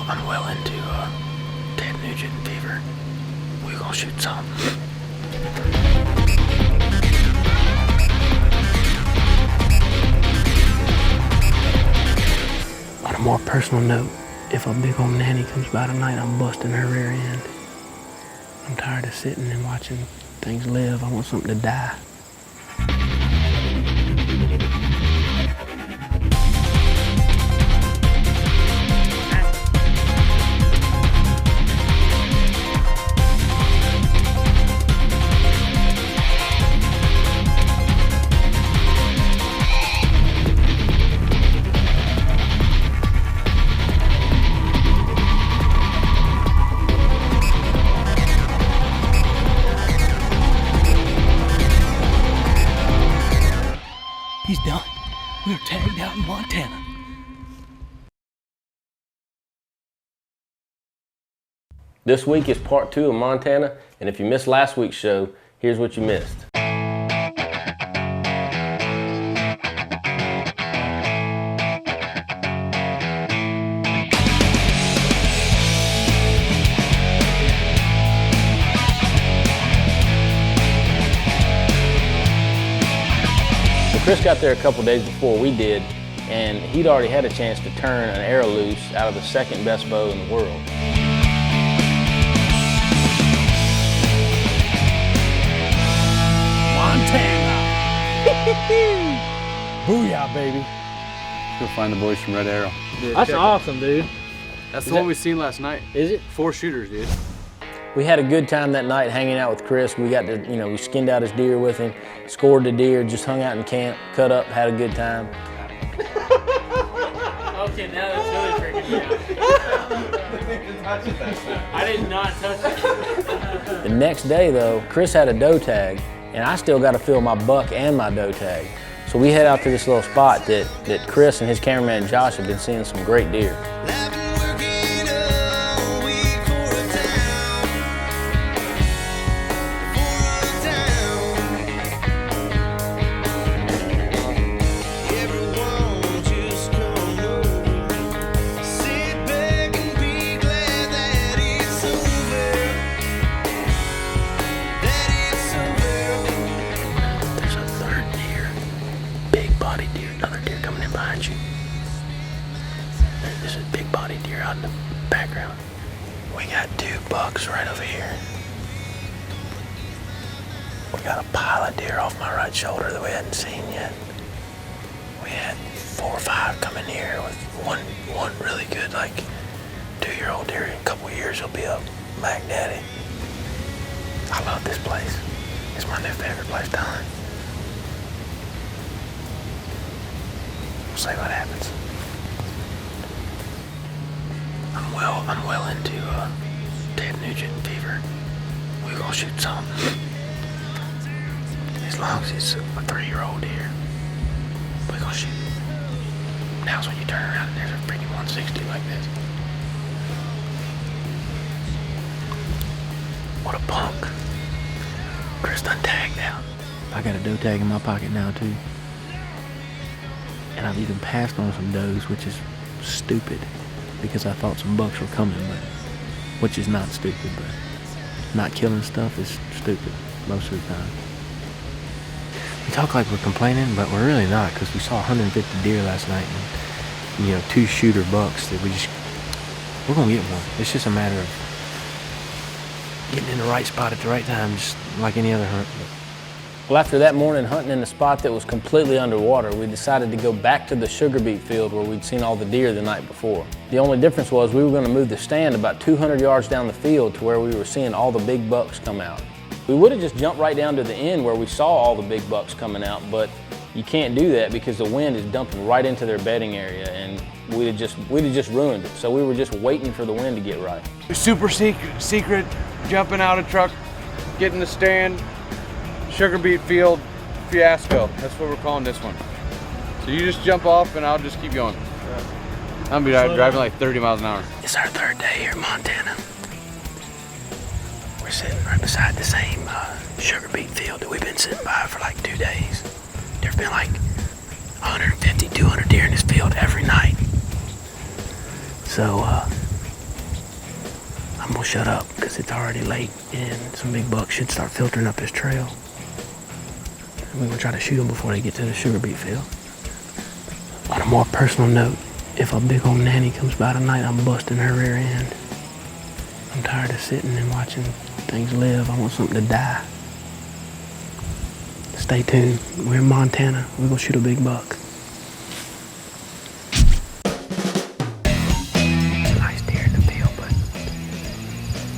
I'm well into Ted Nugent fever. We gonna shoot some. On a more personal note, if a big old nanny comes by tonight, I'm busting her rear end. I'm tired of sitting and watching things live. I want something to die. He's done. We're tagged out in Montana. This week is part 2 of Montana, and if you missed last week's show, here's what you missed. Chris got there a couple days before we did, and he'd already had a chance to turn an arrow loose out of the second best bow in the world. Montana! Booyah, baby. Go find the boys from Red Arrow. Dude, that's awesome, dude. That's the one we seen last night. Is it? 4 shooters, dude. We had a good time that night hanging out with Chris. We got to, we skinned out his deer with him, scored the deer, just hung out in camp, cut up, had a good time. Okay, now that's really freaking me out. I did not touch it. The next day though, Chris had a doe tag, and I still got to fill my buck and my doe tag. So we head out to this little spot that Chris and his cameraman Josh have been seeing some great deer. Another deer coming in behind you. This is a big body deer out in the background. We got 2 bucks right over here. We got a pile of deer off my right shoulder that we hadn't seen yet. We had 4 or 5 coming here with one really good, like 2-year-old deer. In a couple of years, he'll be a Mac Daddy. I love this place. It's my new favorite place to hunt. See what happens. I'm well into Ted Nugent fever. We gonna shoot some. As long as it's a 3-year-old deer, we gonna shoot. Now's when you turn around and there's a freaking 160 like this. What a punk. Chris done tagged out. I got a doe tag in my pocket now too. And I've even passed on some does, which is stupid because I thought some bucks were coming, which is not stupid, but not killing stuff is stupid most of the time. We talk like we're complaining, but we're really not, because we saw 150 deer last night and 2 shooter bucks that we're gonna get one. It's just a matter of getting in the right spot at the right time, just like any other hunt. Well, after that morning hunting in a spot that was completely underwater, we decided to go back to the sugar beet field where we'd seen all the deer the night before. The only difference was we were going to move the stand about 200 yards down the field to where we were seeing all the big bucks come out. We would have just jumped right down to the end where we saw all the big bucks coming out, but you can't do that because the wind is dumping right into their bedding area, and we'd have just ruined it. So we were just waiting for the wind to get right. Super secret, jumping out of truck, getting the stand, sugar beet field fiasco. That's what we're calling this one. So you just jump off and I'll just keep going. I'll be driving like 30 miles an hour. It's our 3rd day here in Montana. We're sitting right beside the same sugar beet field that we've been sitting by for like 2 days. There's been like 150, 200 deer in this field every night. So I'm gonna shut up because it's already late and some big bucks should start filtering up this trail. And we're gonna try to shoot them before they get to the sugar beet field. On a more personal note, if a big old nanny comes by tonight, I'm busting her rear end. I'm tired of sitting and watching things live. I want something to die. Stay tuned. We're in Montana. We're gonna shoot a big buck. Nice deer in the field, but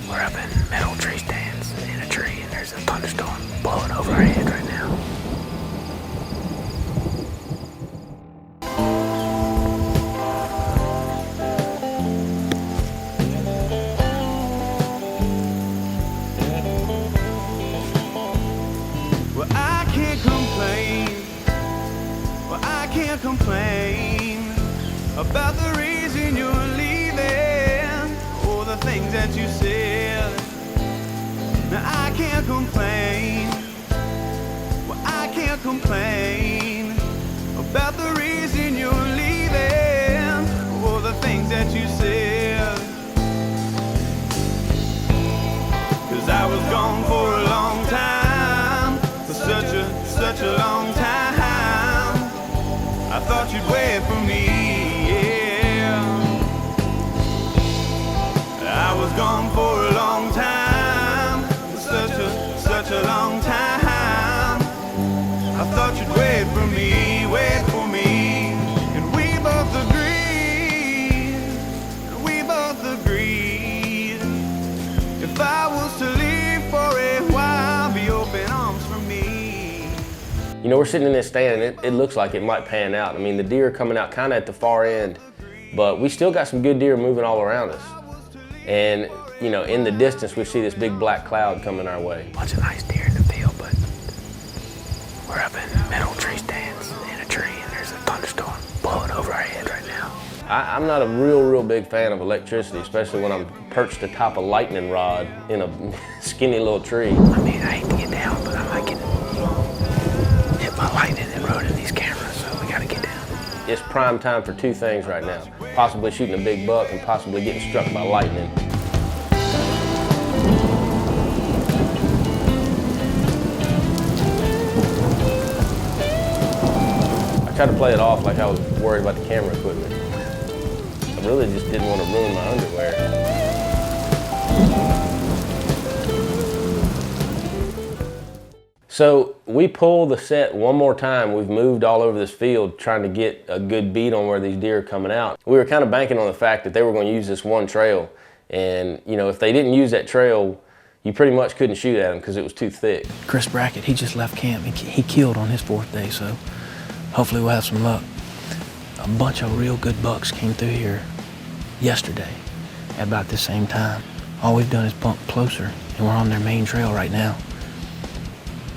we're up in metal tree stands in a tree, and there's a thunderstorm blowing over our head right now. Complain about the reason you're leaving or the things that you said. Now I can't complain. Well, I can't complain about the reason you're leaving or the things that you said. 'Cause I was gone for a long time, for such a long time. I thought you'd wait for me, yeah. I was gone for a long time, such a long time. I thought you'd wait for me, and we both agreed, if I was to leave for a while, be open arms for me. You know, we're sitting in this stand and it looks like it might pan out. I mean, the deer are coming out kind of at the far end, but we still got some good deer moving all around us. And, you know, in the distance, we see this big black cloud coming our way. Bunch of nice deer in the field, but we're up in metal tree stands in a tree, and there's a thunderstorm blowing over our head right now. I'm not a real big fan of electricity, especially when I'm perched atop a lightning rod in a skinny little tree. I mean, I hate to get down, but I might get hit by lightning and rode in these cameras, so we gotta get down. It's prime time for two things right now. Possibly shooting a big buck and possibly getting struck by lightning. I tried to play it off like I was worried about the camera equipment. I really just didn't want to ruin my underwear. So we pull the set one more time. We've moved all over this field trying to get a good beat on where these deer are coming out. We were kind of banking on the fact that they were going to use this one trail. And you know, if they didn't use that trail, you pretty much couldn't shoot at them because it was too thick. Chris Brackett, he just left camp. He killed on his 4th day, so hopefully we'll have some luck. A bunch of real good bucks came through here yesterday at about the same time. All we've done is bump closer, and we're on their main trail right now.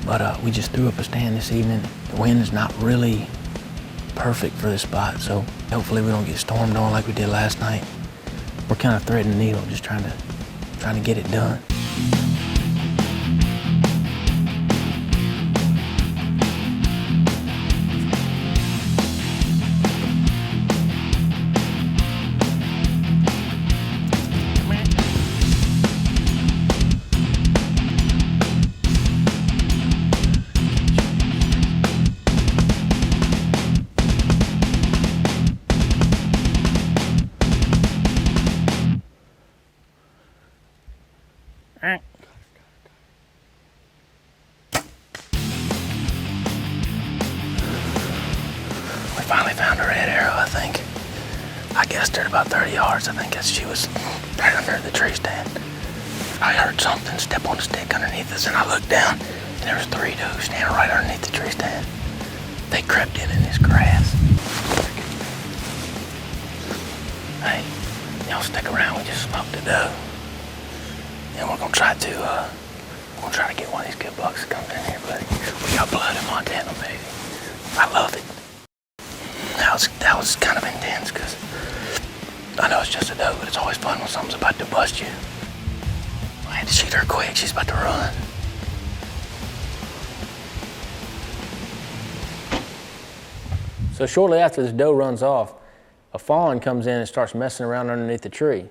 But we just threw up a stand this evening. The wind is not really perfect for this spot, so hopefully we don't get stormed on like we did last night. We're kind of threading the needle, just trying to get it done. We finally found a red arrow, I think. I guessed her at about 30 yards. I think she was right under the tree stand. I heard something step on the stick underneath us, and I looked down, and there was 3 dudes standing right underneath the tree stand. They crept in this grass. Hey, y'all stick around. We just smoked a doe, and we're gonna try to get one of these good bucks that comes in here, buddy. We got blood in Montana, baby. I love it. That was kind of intense, because I know it's just a doe, but it's always fun when something's about to bust you. I had to shoot her quick. She's about to run. So shortly after this doe runs off, a fawn comes in and starts messing around underneath the tree.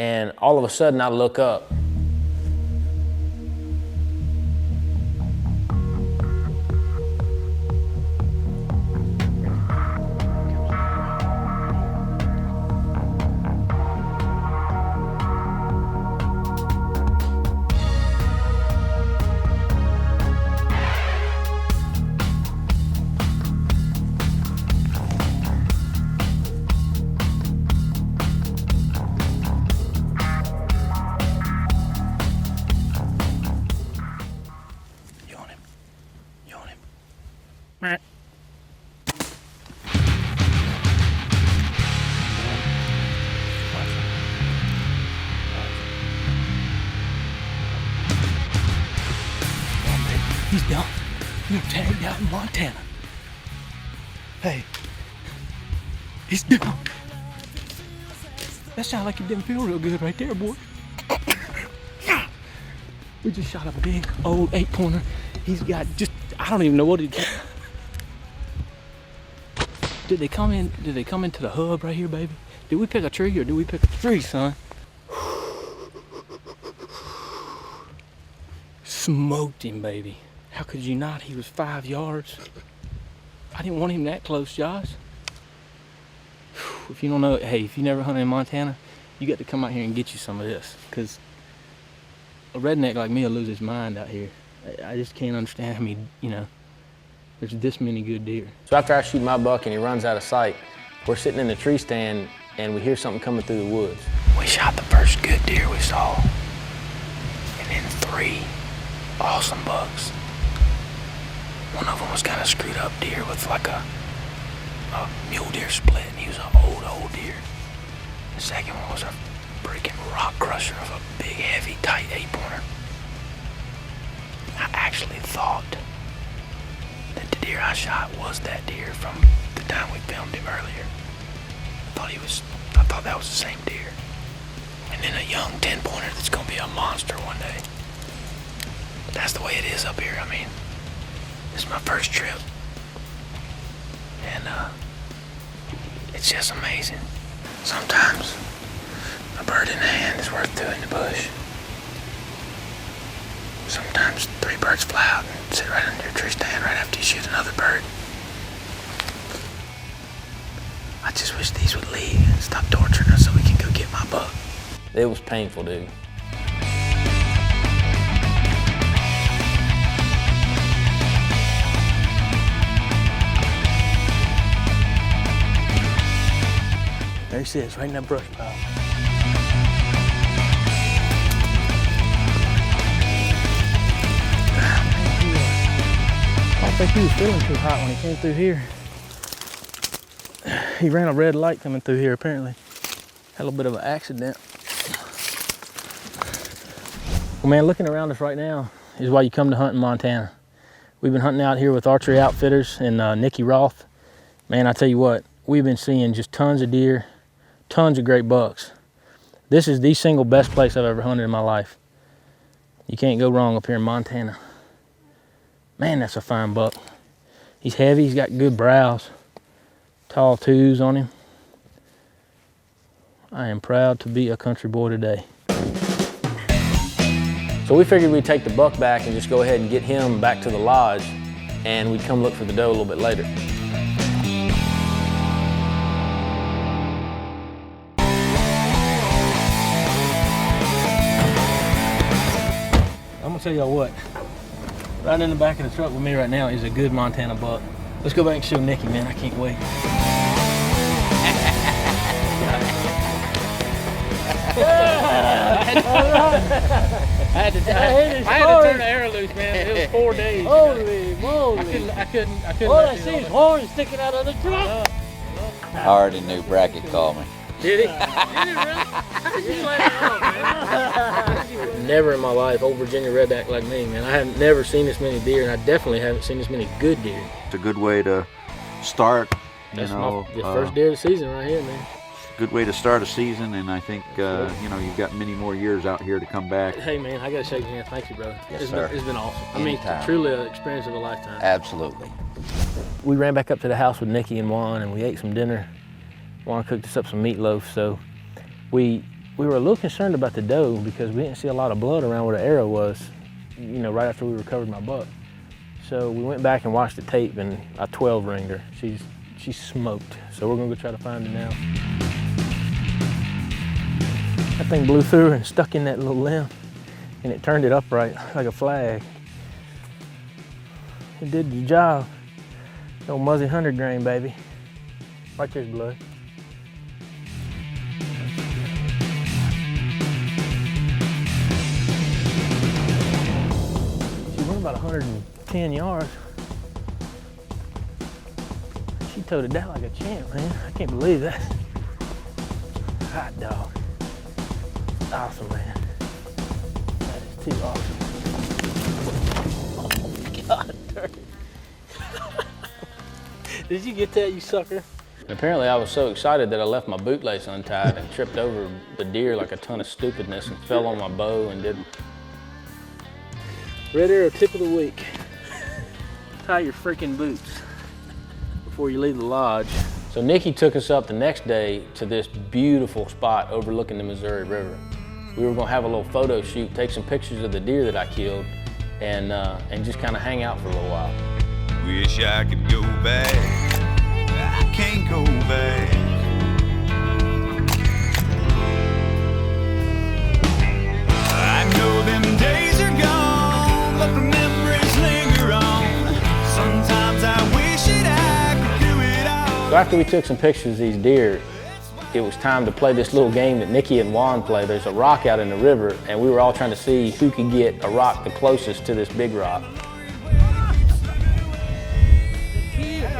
And all of a sudden I look up. He's done. We're tagged out in Montana. Hey, he's done. That sounded like it didn't feel real good right there, boy. We just shot a big old 8-pointer. He's got just, I don't even know what he got. Did they come into the hub right here, baby? Did we pick a tree or did we pick a tree, son? Smoked him, baby. How could you not? He was 5 yards. I didn't want him that close, Josh. If you don't know, hey, if you never hunted in Montana, you got to come out here and get you some of this, because a redneck like me will lose his mind out here. I just can't understand how many, there's this many good deer. So after I shoot my buck and he runs out of sight, we're sitting in the tree stand and we hear something coming through the woods. We shot the first good deer we saw, and then 3 awesome bucks. One of them was kind of screwed up deer with like a mule deer split, and he was an old deer. The second one was a freaking rock crusher of a big, heavy, tight 8-pointer. I actually thought that the deer I shot was that deer from the time we filmed him earlier. I thought that was the same deer. And then a young 10-pointer that's gonna be a monster one day. That's the way it is up here. I mean, this is my first trip. And it's just amazing. Sometimes a bird in the hand is worth 2 in the bush. Sometimes 3 birds fly out and sit right under your tree stand right after you shoot another bird. I just wish these would leave and stop torturing us so we can go get my buck. It was painful, dude. There he sits, right in that brush pile. I don't think he was feeling too hot when he came through here. He ran a red light coming through here, apparently. Had a little bit of an accident. Well, man, looking around us right now is why you come to hunt in Montana. We've been hunting out here with Archery Outfitters and Nikki Roth. Man, I tell you what, we've been seeing just tons of deer, tons of great bucks. This is the single best place I've ever hunted in my life. You can't go wrong up here in Montana. Man, that's a fine buck. He's heavy, he's got good brows, tall 2s on him. I am proud to be a country boy today. So we figured we'd take the buck back and just go ahead and get him back to the lodge, and we'd come look for the doe a little bit later. I'm gonna tell y'all what, right in the back of the truck with me right now is a good Montana buck. Let's go back and show Nikki, man, I can't wait. I had to turn the air loose, man. It was 4 days. Holy moly. I couldn't All I see is horns sticking out of the truck. I already knew Brackett called me. Did he? Did he really? How did you let it off, man? Never in my life, old Virginia redneck like me, man. I have never seen this many deer, and I definitely haven't seen this many good deer. It's a good way to start, That's the first deer of the season right here, man. good way to start a season, and I think you've got many more years out here to come back. Hey man, I gotta shake your hand. Thank you, brother. Yes, it's sir. It's been awesome. Anytime. I mean, truly an experience of a lifetime. Absolutely. We ran back up to the house with Nikki and Juan, and we ate some dinner. Juan cooked us up some meatloaf, so we we were a little concerned about the doe because we didn't see a lot of blood around where the arrow was, you know, right after we recovered my buck. So we went back and watched the tape, and I 12 ringed her. She's smoked. So we're gonna go try to find her now. That thing blew through her and stuck in that little limb, and it turned it upright like a flag. It did the job. Old Muzzy 100 grain, baby. Right there's blood. She went about 110 yards. She towed it down like a champ, man. I can't believe that. Hot dog. Awesome, man. That is too awesome. Oh, God. Did you get that, you sucker? And apparently I was so excited that I left my bootlace untied and tripped over the deer like a ton of stupidness and fell on my bow and did. Red arrow tip of the week. Tie your freaking boots before you leave the lodge. So Nikki took us up the next day to this beautiful spot overlooking the Missouri River. We were gonna have a little photo shoot, take some pictures of the deer that I killed, and just kind of hang out for a little while. Wish I could go back. I can't go back. I know them days are gone, but the memories linger on. Sometimes I wish that I could do it all. So after we took some pictures of these deer, it was time to play this little game that Nikki and Juan play. There's a rock out in the river, and we were all trying to see who could get a rock the closest to this big rock.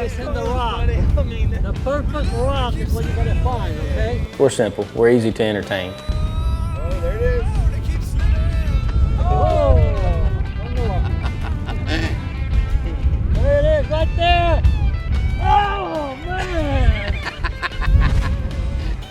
It's in the rock. The perfect rock is what you gotta find, okay? We're simple. We're easy to entertain. Oh, there it is. Oh! There it is, right there. Oh, man!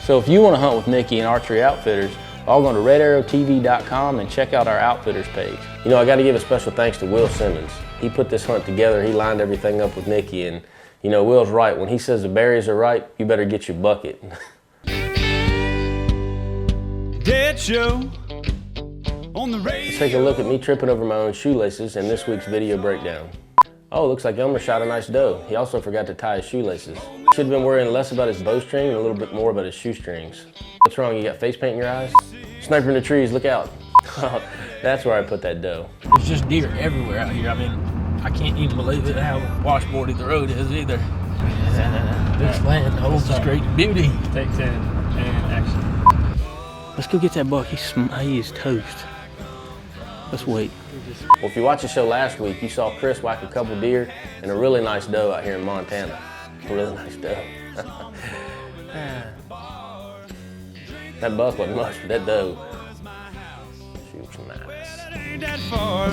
So if you want to hunt with Nikki and Archery Outfitters, log on to redarrowtv.com and check out our Outfitters page. You know, I got to give a special thanks to Will Simmons. He put this hunt together. He lined everything up with Nikki, and you know, Will's right. When he says the berries are ripe, you better get your bucket. Dead show on the radio. Let's take a look at me tripping over my own shoelaces in this week's video breakdown. Oh, looks like Elmer shot a nice doe. He also forgot to tie his shoelaces. Should have been worrying less about his bowstring and a little bit more about his shoestrings. What's wrong, you got face paint in your eyes? Sniper in the trees, look out. That's where I put that doe. There's just deer everywhere out here. I mean, I can't even believe it how washboardy the road is either. This land holds its great beauty. Take 10 and action. Let's go get that buck. He is toast. Let's wait. Well, if you watched the show last week, you saw Chris whack a couple deer and a really nice doe out here in Montana. A really nice doe. That buck wasn't much, but that doe, she was nice. Ain't that far.